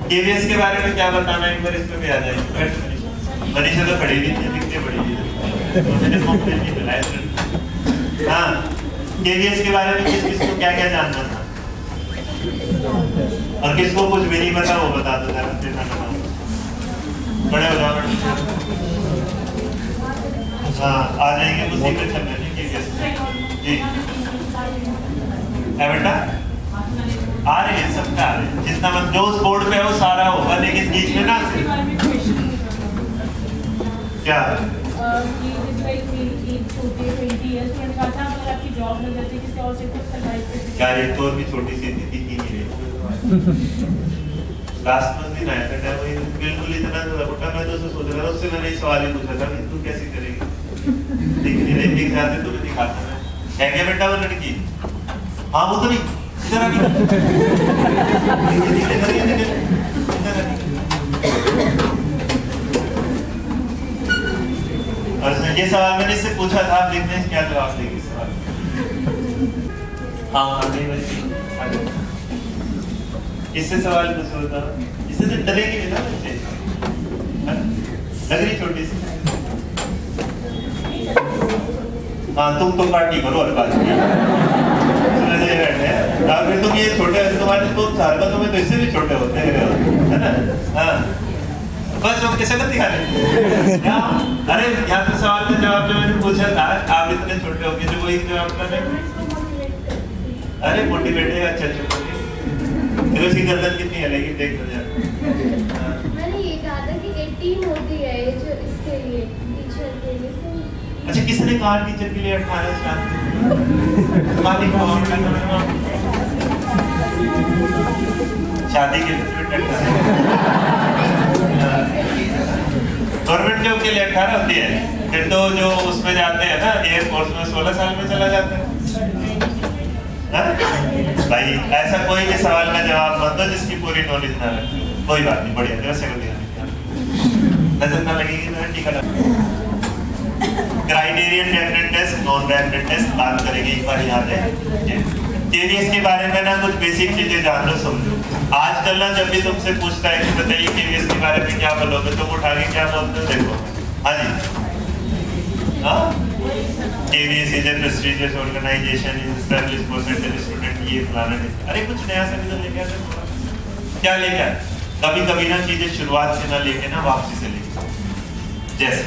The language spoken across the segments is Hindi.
केवीएस के बारे में क्या बताना, एक बार इसमें भी आ जाएगी। मनीषा तो पढ़ी हुई थी, दिखते पढ़ी हुई थी। हाँ, केवीएस के बारे में किस किस को क्या क्या जानना था और किसको कुछ भी नहीं पता वो बता दो जरा। बड़े हो जाओ। हाँ, आ जाएंगे उसी पे चल रहे केवीएस जी। है बेटा, आ रहे हैं सबका आ रहे हैं, जितना मत जो उस बोर्ड पे है वो सारा होगा, लेकिन बीच में ना क्या क्या एक तो भी छोटी सी थी की नहीं रही। लास्ट मंथ दिन आया था वही बिल्कुल इतना उठा, मैं तो उसे सोच रहा था, उससे मैंने एक सवाल ही पूछा था तू कैसी करेगी, दिख नहीं रही, दिख जाते तो मैं दिखाता मैं। है क्या बेटा वो लड़की? हाँ वो तो नहीं, इधर आ गई। और ये सवाल मैंने इससे पूछा था, आप देखते हैं क्या जवाब देगी इस सवाल। हाँ नहीं बच्ची, इससे सवाल पूछो था, इससे तो डरेगी नहीं ना बच्चे, लग रही छोटी सी। हाँ तुम तो पार्टी करो और बात फिर तुम ये छोटे तुम्हारे तो सारे तुम्हें तो इससे भी छोटे होते हैं, है ना? हाँ बस वो कैसे मत दिखा रहे। अरे यहाँ पे सवाल का जवाब जो मैंने पूछा था, आप इतने छोटे हो गए जो वही जवाब कर रहे। अरे मोटिवेट है, अच्छा अच्छा फिर उसकी गर्दन कितनी है लेकिन देख लो यार। मैंने ये कहा था कि 18 होती है ये जो इसके लिए टीचर के लिए। अच्छा किसने कहा टीचर के लिए 18 शादी शादी के लिए गवर्नमेंट जॉब के लिए 18 होती है, फिर तो जो उसमें जाते हैं ना एयरफोर्स में 16 साल में चला जाता है। भाई ऐसा कोई भी सवाल का जवाब मत दो जिसकी पूरी नॉलेज ना रखे, कोई बात नहीं, बढ़िया वैसे नजर ना लगेगी तो टीका लगा। Criterion rapid test, non rapid test बात करेंगे एक बार याद है। केवीएस के बारे में ना कुछ बेसिक चीजें जान लो, समझो। आजकल ना जब भी तुमसे पूछता है कि बताइए केवीएस के बारे में क्या बोलोगे, तुम उठा के क्या बोलते हो, देखो। हाँ जी, हाँ KVS is a prestigious organisation is established for certain student, ये फलाना। अरे कुछ नया सा भी तो लेके आते, क्या लेके आते? कभी कभी ना चीजें शुरुआत से ना लेके ना वापसी से लेके, जैसे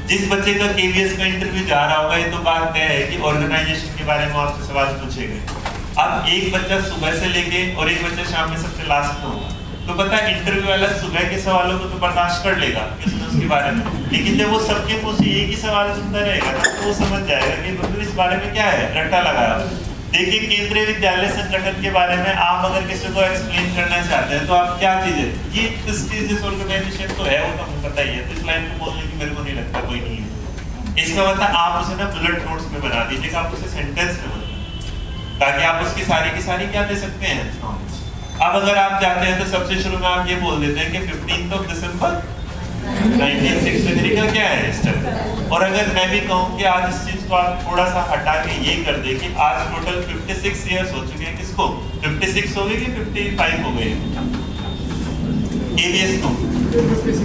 जिस बच्चे का केवीएस का इंटरव्यू जा रहा होगा, ये तो बात तय है कि ऑर्गेनाइजेशन के बारे में आपसे सवाल पूछेंगे। अब एक बच्चा सुबह से लेके और एक बच्चा शाम में सबसे लास्ट में होगा, तो पता है इंटरव्यू वाला सुबह के सवालों को तो बर्दाश्त कर लेगा कि उसके बारे में, लेकिन जब वो सबके मुंह से एक ही सवाल सुनता रहेगा तो वो समझ जाएगा कि मतलब इस बारे में क्या है, रट्टा लगाया। देखिए केंद्रीय विद्यालय संगठन के बारे में आप अगर किसी को एक्सप्लेन करना चाहते हैं तो आप क्या चीज है, ये प्रेस्टीजियस ऑर्गेनाइजेशन तो है, वो तो हमें पता ही है, तो इस लाइन को बोलने की मेरे को नहीं लगता कोई नहीं है। इसका मतलब आप उसे ना बुलेट नोट्स में बना दीजिएगा, आप उसे सेंटेंस में बना, ताकि आप उसकी सारी की सारी क्या दे सकते हैं। अब अगर आप चाहते हैं तो सबसे शुरू में आप ये बोल देते हैं कि 15 दिसंबर 1963 का क्या है स्टेप। और अगर मैं भी कहूँ कि आज इस चीज को आप थोड़ा सा हटा के ये कर दे कि आज टोटल 56 इयर्स हो चुके हैं, किसको 56 हो गए कि 55 हो गए, केवीएस को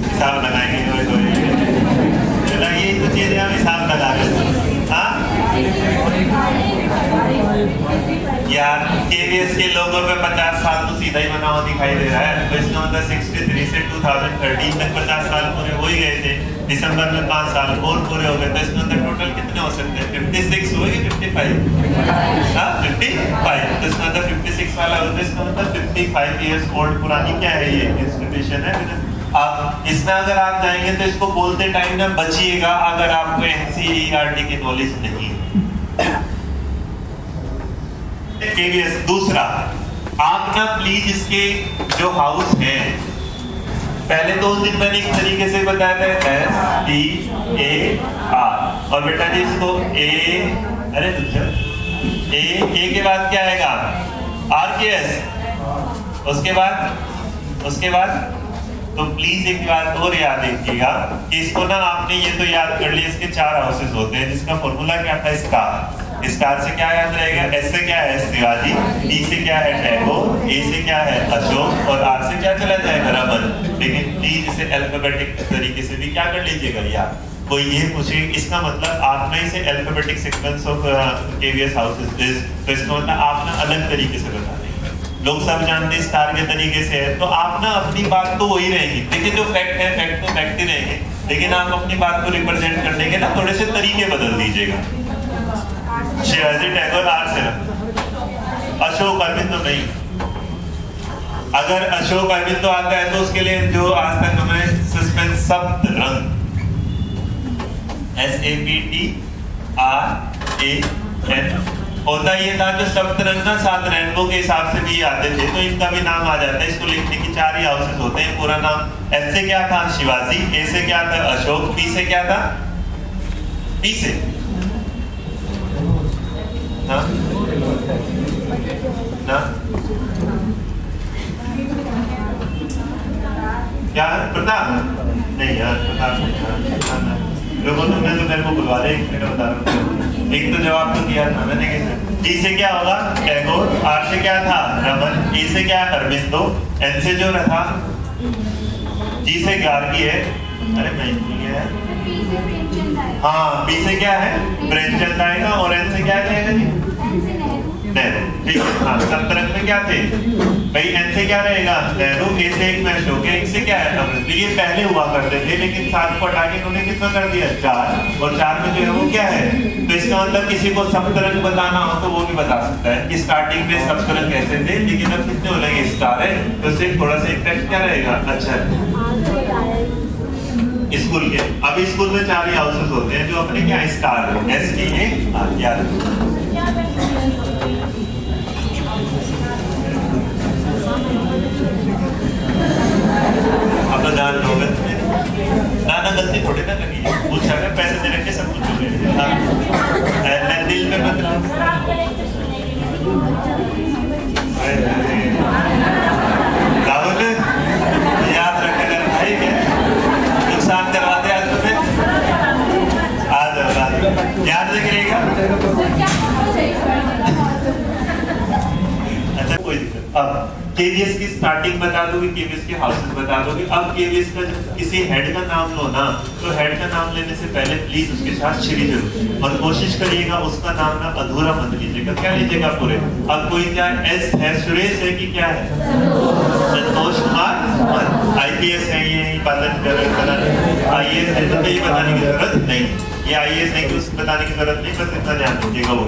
हिसाब लगाएंगे, ये तो चीजें हम हिसाब लगा रहे हैं। हाँ यार केवीएस के लोगों पे 50 साल तो सीधा ही बना हुआ दिखाई दे रहा है, तो इसका मतलब 63 से 2013 तक 50 साल पूरे हो ही गए थे, दिसंबर में 5 साल और पूरे हो गए, तो इसके अंदर टोटल कितने हो सकते हैं, 56 हुए कि 55? हाँ 55, तो इसका मतलब 56 वाला होता है, इसका मतलब 55 इयर्स ओल्ड पुरानी क्या है ये इंस्टीट्यूशन है। आप इसमें अगर आप जाएंगे तो इसको बोलते टाइम ना बचिएगा अगर आपको एनसीईआरटी की नॉलेज नहीं है। केवीएस दूसरा, आप ना प्लीज इसके जो हाउस है, पहले तो उस दिन मैंने एक तरीके से बताया था STAR, और बेटा जी इसको अरे ए के बाद क्या आएगा, RKS, उसके बाद तो प्लीज एक बात और याद रखिएगा कि इसको ना आपने ये तो याद कर लिया, इसके 4 हाउसेस होते हैं, जिसका फॉर्मूला क्या था, इसका स्टार से क्या याद रहेगा? एस से क्या है? शिवाजी। टी से क्या है? टैगोर। ए से क्या है? अशोक। और आर से क्या चला जाएगा? रमन। लेकिन डी जिसे अल्फाबेटिक तरीके से भी क्या कर लीजिएगा यार। कोई ये पूछे इसका मतलब आप में से alphabetic sequence of KVS houses is, तो इसका मतलब आप ना अलग तरीके से बता देंगे। लोग सब जानते हैं स्टार के तरीके से है, तो आप ना अपनी बात तो वही रहेगी। देखिए जो फैक्ट है फैक्ट तो फैक्ट ही रहेंगे, लेकिन आप अपनी बात को रिप्रेजेंट करने के ना थोड़े से तरीके बदल दीजिएगा। शिवाजी टैगोर आर से, अशोक अरविंद तो नहीं। अगर अशोक अरविंद तो आता है तो उसके लिए जो आज तक हमें सस्पेंस सप्त रंग SAPTRAN होता ये था जो सप्तरंग ना 7 रेनबो के हिसाब से भी आते थे, तो इनका भी नाम आ जाता है। इसको लिखने की 4 ही हाउसेस होते हैं। पूरा नाम एस से क्या था? शिवाजी। ए से क्या था? अशोक। पी से क्या था? पी से ना ना क्या? प्रताप नहीं यार, प्रताप नहीं। लोगों तुमने तो मेरे को बुलवा रहे, एक मिनट बता रहा हूँ। एक तो जवाब तो दिया था मैंने। डी से क्या होगा? टैगोर। आर से क्या था? रमन। ए से क्या? अरविंदो। एन से जो रहा, जी से गार्गी है। अरे नहीं है, हाँ। पी से क्या है? प्रेमचंद आएगा। और एन से क्या जाएगा जी? नेहरू। ठीक है, हाँ। सप्तरंग में क्या थे भाई? एन से क्या रहेगा? नेहरू। ए से एक में अशोक है। एक से क्या है? अमृत। ये पहले हुआ करते थे, लेकिन 7 को हटा के उन्होंने कितना कर दिया? 4। और 4 में जो है वो क्या है? तो इसका मतलब किसी को सप्तरंग बताना हो तो वो भी बता सकता है कि स्टार्टिंग में सप्तरंग कैसे थे, लेकिन अब कितने हो लगे? स्टार है, तो उससे थोड़ा सा इफेक्ट क्या रहेगा? अच्छा स्कूल के, अभी स्कूल में 4 ही हाउसेस होते हैं जो अपने क्या स्टार है। STA याद। अब तो जान लोगे ना गलती थोड़ी ना लगी, पूछा मैं पैसे दे रखे सब कुछ हो गया। दिल में मतलब राहुल याद रखेगा भाई, क्या नुकसान करवा दे आज तुम्हें। आ जाओ याद रखिएगा। अच्छा कोई दिक्कत। अब केवीएस की स्टार्टिंग बता दोगे, केवीएस के हाउसेस बता दोगे। अब केवीएस का जब किसी हेड का नाम लो ना, तो हेड का नाम लेने से पहले प्लीज उसके साथ श्री जरूर, और कोशिश करिएगा उसका नाम ना अधूरा मत लीजिएगा। क्या लीजिएगा? पूरे। अब कोई क्या एस है? सुरेश है कि क्या है? संतोष कुमार। IPS है ये, पालन कर IAS है, तो ये बताने की जरूरत नहीं। ये IAS नहीं, कुछ बताने की जरूरत नहीं, बस इतना ध्यान रखिएगा वो।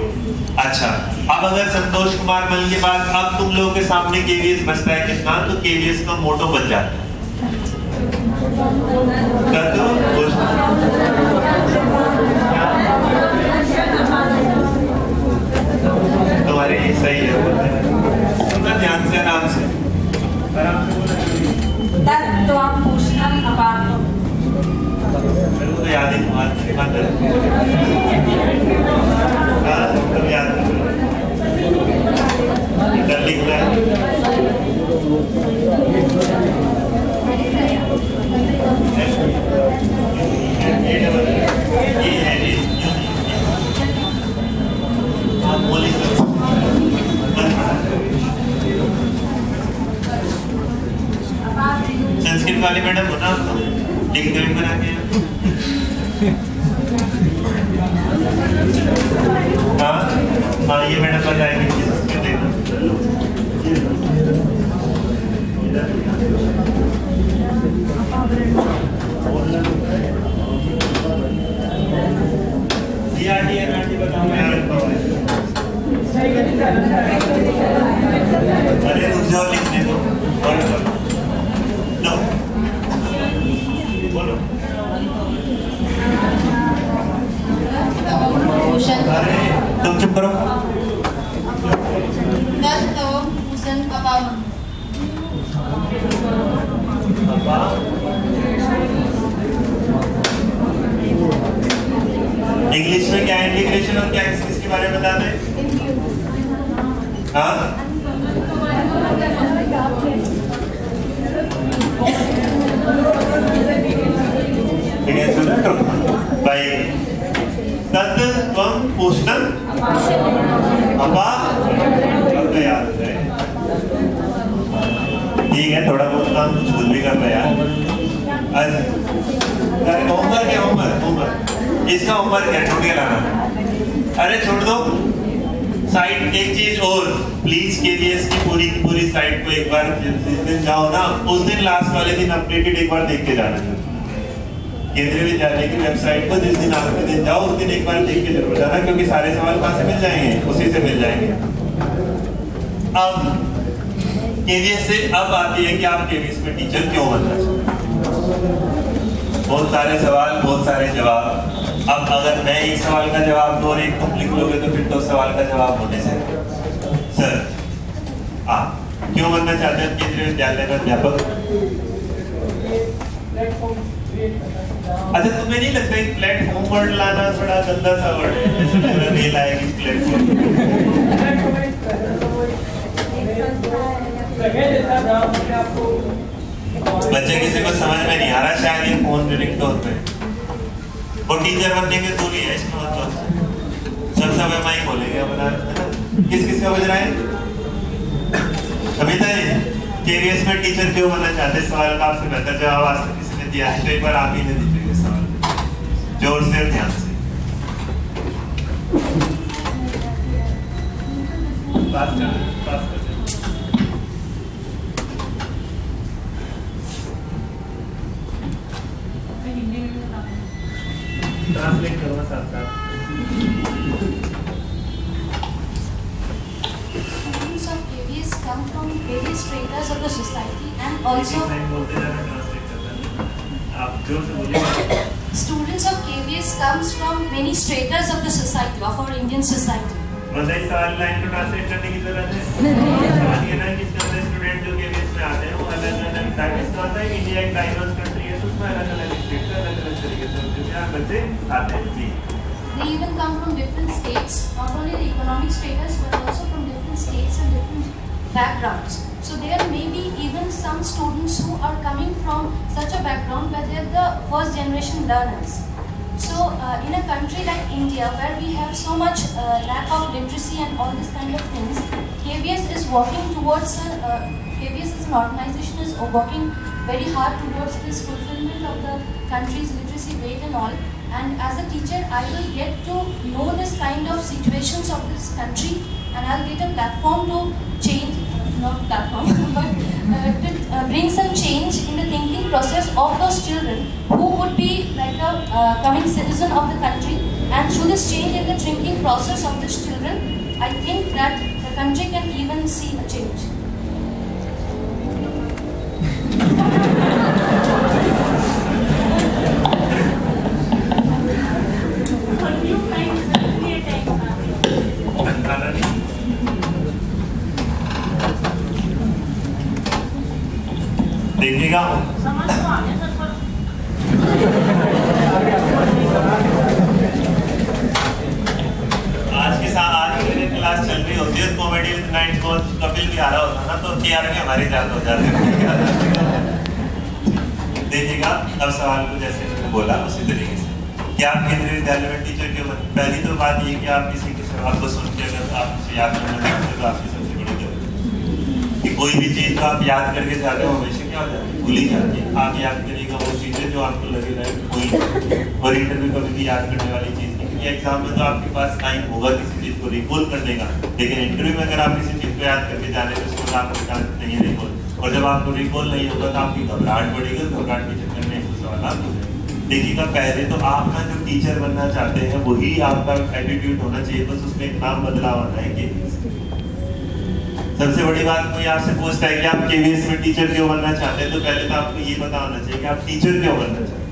अच्छा, अब अगर संतोष कुमार मल के बाद अब तुम लोगों के सामने केवीएस बचता है कितना, तो केवीएस का मोटो बच जाता है। तुम्हारे सही है, सुनना ध्यान से, आराम से तो आप पूछना मेरे को तो याद ही तुम याद इधर लिखना है। ये है संस्कृत वाली मैडम हो ना, लिख दो बना के। हाँ ये मैडम बताएंगे संस्कृत अरे रुक जाओ, लिखने दो। बोलो। अरे तुम चुप करो। इंग्लिश में क्या इंटीग्रेशन और क्या इसके बारे में बता दें? हाँ ठीक है, सुनो भाई तत् त्वं पुष्टम अपा अब याद है। ठीक है, थोड़ा बहुत काम कुछ भूल भी कर रहा यार। होमवर्क है, होमवर्क इसका होमवर्क है, ढूंढ के लाना। अरे छोड़ दो साइट। एक चीज और प्लीज, केवीएस की पूरी साइट को एक बार जिस दिन जाओ ना, उस दिन लास्ट वाले दिन अपडेटेड एक बार देख के जाना। केंद्रीय विद्यालय की वेबसाइट को जिस दिन आखिरी दिन जाओ उस दिन एक बार देख के जरूर जाना, क्योंकि सारे सवाल कहाँ से मिल जाएंगे, उसी से मिल जाएंगे। अब केवीएस से अब आती है कि आप केवीएस में टीचर क्यों बनना चाहते। बहुत सारे सवाल, बहुत सारे जवाब। अब अगर मैं एक सवाल का जवाब दूं और एक तुम लिख लोगे तो फिर 2 सवाल का जवाब होने से। सर आप क्यों बनना चाहते हैं केंद्रीय विद्यालय में अध्यापक? अच्छा, तुम्हें नहीं लगता एक प्लेटफॉर्म वर्ड लाना थोड़ा गंदा सा वर्ड है? जैसे पूरा रेल आएगी प्लेटफॉर्म। बच्चे किसी को समझ में नहीं आ रहा, शायद ये फोन रिंगटोन पे। और टीचर बनने की दूरी है इसका मतलब सब एम आई बोलेंगे बना, है ना? किस का बज रहा है अभी तक? केवीएस में टीचर क्यों बनना चाहते हैं सवाल का आपसे बेहतर जवाब आज तक किसी ने दिया है? तो एक बार आप ही ने दीजिए सवाल जोर से, ध्यान से। बात कर ट्रांसलेट करो साथ साथ। Students of KVS come from various stratas of the society and also बोलते जाना, ट्रांसलेट करना। आप जोर से बोलिए। students of KVS comes from many stratas of the society of our Indian society. मतलब इस सवाल लाइन को ट्रांसलेट करने की जरूरत है? समझिए ना कि स्टूडेंट जो केवीएस में आते हैं वो अलग-अलग टाइप से होता है। इंडिया एक डाइवर्स कंट्री है, तो उसमें अलग-अलग स्टेट से अलग-अलग तरीके से यहाँ बच्चे आते हैं। जी। They even come from different states, not only the economic status but also from different states and different backgrounds. So there may be even some students who are coming from such a background where they are the first generation learners. So in a country like India where we have so much lack of literacy and all these kind of things, KVS is working towards KVS as an organization is working very hard towards this fulfillment of the country's literacy rate and all. And as a teacher, I will get to know this kind of situations of this country, and I'll get a platform to change, not platform, but to bring some change in the thinking process of those children who would be like a coming citizen of the country. And through this change in the thinking process of these children, I think that the country can even see a change. देखिएगा आज मेरी क्लास चल रही होती है कॉमेडी विद नाइट को कपिल भी आ रहा होता ना, तो TR में हमारी जात हो जाती है। देखिएगा अब सवाल को जैसे मैंने बोला उसी तरीके से कि आप केंद्रीय विद्यालय में टीचर क्यों बने। पहली तो बात ये कि आप किसी के सवाल को सुन के अगर आप उसे याद करना चाहते हैं तो आपकी सबसे बड़ी जरूरत कि कोई भी चीज तो आप याद करके जाते हो हमेशा क्या हो जाती है, भूली जाती है। आप याद करिएगा वो चीजें जो आपको लगेगा कोई, और इंटरव्यू कभी भी याद करने वाली चीज नहीं, क्योंकि एग्जाम में तो आपके पास टाइम होगा किसी चीज को रिकॉल करने का, लेकिन इंटरव्यू में अगर आप किसी चीज को याद करके जाने तो उसको आपको चांस नहीं है रिकॉल, और जब आपको रिकॉल नहीं होगा तो आपकी घबराहट बढ़ेगी, घबराहट के चक्कर में एक सवाल हो जाएगा। देखिएगा पहले तो आप ना जो टीचर बनना चाहते हैं वही आपका एटीट्यूड होना चाहिए, बस उसमें एक नाम बदलाव होना है कि सबसे बड़ी बात कोई आपसे पूछता है कि आप केवीएस में टीचर क्यों बनना चाहते हैं, तो पहले तो आपको ये पता होना चाहिए कि आप टीचर क्यों बनना चाहते हैं।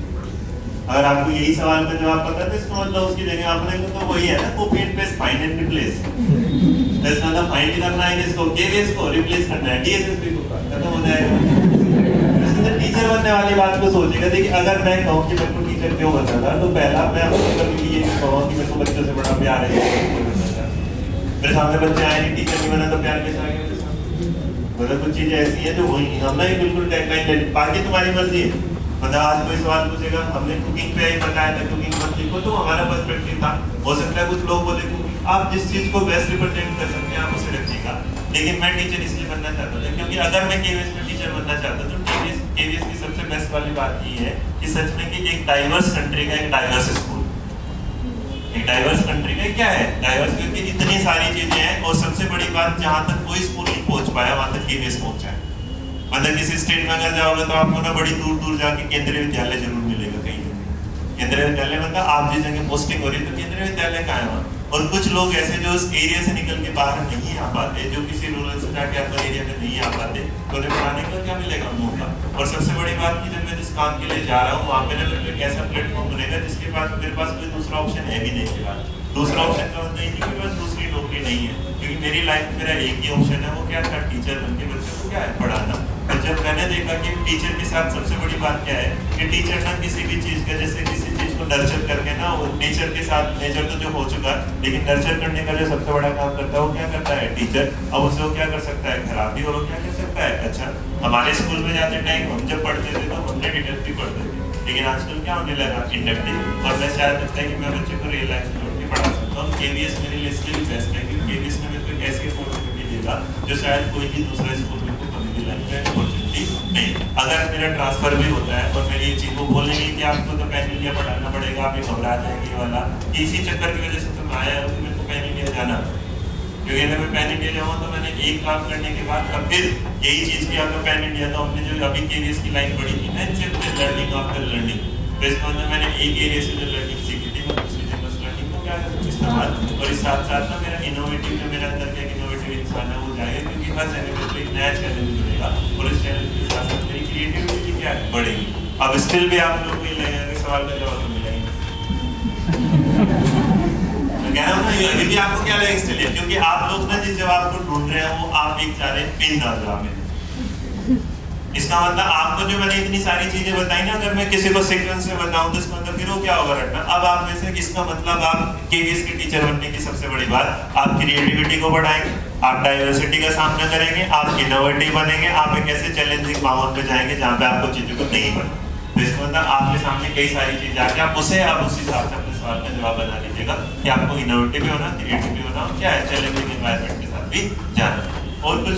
अगर आपको यही सवाल का जवाब पता है तो इसका मतलब उसकी जगह आपने तो वही है ना, copy and paste, find and replace. इसका मतलब फाइंड करना है किसको, केवीएस को, रिप्लेस करना है डीएसएसपी को, खत्म हो जाएगा। टीचर बनने वाली बात को सोचेगा। देखिए अगर मैं कहूँ कि मेरे को टीचर क्यों बनना था, तो पहला मैं आपको कभी ये कहूँ कि मेरे को बच्चों से बड़ा प्यार है, मेरे सामने बच्चे आए नहीं, टीचर नहीं बना तो प्यार कैसे आ गया। मतलब कुछ चीजें ऐसी हैं जो वही हमने ही बिल्कुल टैगलाइन ले, बाकी तुम्हारी मर्जी है। मतलब आज कोई सवाल पूछेगा, हमने कुकिंग पे ही बताया था, कुकिंग मत लिखो, तो हमारा पर्सपेक्टिव था। हो सकता है कुछ लोग बोले कुकिंग, आप जिस चीज को बेस्ट रिप्रेजेंट कर सकते हैं आप उसे रखिएगा। लेकिन मैं टीचर इसलिए बनना चाहता था क्योंकि अगर मैं केवीएस में टीचर बनना चाहता तो केवीएस की सबसे बेस्ट वाली बात ये है कि सच में कि एक डाइवर्स कंट्री का एक डाइवर्स स्कूल, एक डाइवर्स कंट्री का क्या है डाइवर्स, क्योंकि इतनी सारी चीजें हैं। और सबसे बड़ी बात, जहां तक कोई स्कूल नहीं पहुंच पाया वहां तक केवीएस पहुंचा है। मतलब किसी स्टेट में अगर जाओगे तो आपको ना बड़ी दूर दूर जाके केंद्रीय विद्यालय जरूर मिलेगा कहीं ना। केंद्रीय विद्यालय मतलब आप जिस जगह पोस्टिंग हो रही है तो केंद्रीय विद्यालय कहाँ है वहाँ। और कुछ लोग ऐसे जो उस एरिया से निकल के बाहर नहीं आ पाते, जो किसी रूरल से जाके अपने एरिया में नहीं आ पाते, तो उन्हें पढ़ाने का क्या मिलेगा मौका। और सबसे बड़ी बात की जब मैं जिस काम के लिए जा रहा हूँ वहाँ पे ना मेरे को ऐसा प्लेटफॉर्म बनेगा जिसके पास मेरे पास कोई दूसरा ऑप्शन है भी नहीं। के बाद दूसरा ऑप्शन का मतलब नहीं कि बस दूसरी नौकरी नहीं है, क्योंकि मेरी लाइफ में मेरा एक ही ऑप्शन है, वो क्या था, टीचर बन के बच्चों को क्या है पढ़ाना। और जब मैंने देखा कि टीचर के साथ सबसे बड़ी बात क्या है कि टीचर ना किसी भी चीज का, जैसे किसी चीज को नर्चर करके ना, वो टीचर के साथ नेचर तो जो हो चुका, लेकिन नर्चर करने का जो सबसे बड़ा काम करता है वो क्या करता है टीचर। अब उसे वो क्या कर सकता है, खराब भी, और वो क्या कर सकता है अच्छा। हमारे स्कूल में जाते टाइम हम जब पढ़ते थे तो हमने डिडक्टिव पढ़ते थे, लेकिन आजकल क्या होने लगा इंडक्टिव। और मैं शायद लगता है कि मैं बच्चे को रियल लाइफ में पढ़ा सकता हूँ। केवीएस मेरे लिए इसलिए भी बेस्ट है क्योंकि केवीएस में मेरे को एक ऐसी अपॉर्चुनिटी देगा जो शायद कोई भी दूसरा स्कूल में कभी भी लाइफ में अपॉर्चुनिटी नहीं। अगर मेरा ट्रांसफर भी होता है और मेरी ये चीज को बोलेंगे कि आपको तो पैन इंडिया पढ़ाना पड़ेगा, आप ये घबरा जाएंगे वाला, इसी चक्कर की वजह से तो मैं आया हूँ कि मेरे को पैन इंडिया जाना, क्योंकि अगर मैं पैन इंडिया जाऊँ तो मैंने एक काम करने के बाद अब फिर यही चीज किया तो पैन इंडिया, तो हमने जो अभी केवीएस की लाइन पढ़ी थी ना, सिर्फ लर्निंग आफ्टर लर्निंग, तो इसका मतलब मैंने एक एरिया से जो लर्निंग सीखी थी मैं दूसरी जगह उस लर्निंग को क्या करूँ इस्तेमाल। और इस साथ साथ ना मेरा इनोवेटिव, जो मेरे अंदर का इनोवेटिव इंसान है वो जाएगा, क्योंकि हर जगह पे एक नया चैलेंज मिलेगा और इस चैलेंज के साथ साथ मेरी क्रिएटिविटी क्या है बढ़ेगी। अब स्टिल भी आप लोग को ये लगेगा कि सवाल का जवाब तो मिलेगा कह रहा हूँ ना, अभी भी आपको क्या लगेगा स्टिल, क्योंकि आप लोग ना जिस जवाब को ढूंढ रहे हैं वो आप एक चाह रहे हैं पिनदार जवाब में। इसका मतलब आपको जो मैंने इतनी सारी चीजें बताई ना, अगर मैं किसी को सीक्वेंस में बताऊं तो इसका मतलब फिर वो क्या होगा रटना। अब आप में से इसका मतलब आप केवीएस के टीचर बनने की सबसे बड़ी बात, आप क्रिएटिविटी को बढ़ाएंगे, आप डाइवर्सिटी का सामना करेंगे, आप इनोवेटिव बनेंगे, आप एक ऐसे चैलेंजिंग माहौल में जाएंगे जहाँ पे आपको चीजों को नहीं पता। तो इसका मतलब आपके सामने कई सारी चीजें आके आप उसे आप उस हिसाब से अपने सवाल का जवाब बना लीजिएगा कि आपको इनोवेटिव भी होना, क्रिएटिव भी होना, क्या है चैलेंजिंग एनवायरनमेंट के साथ भी जाना। और कुछ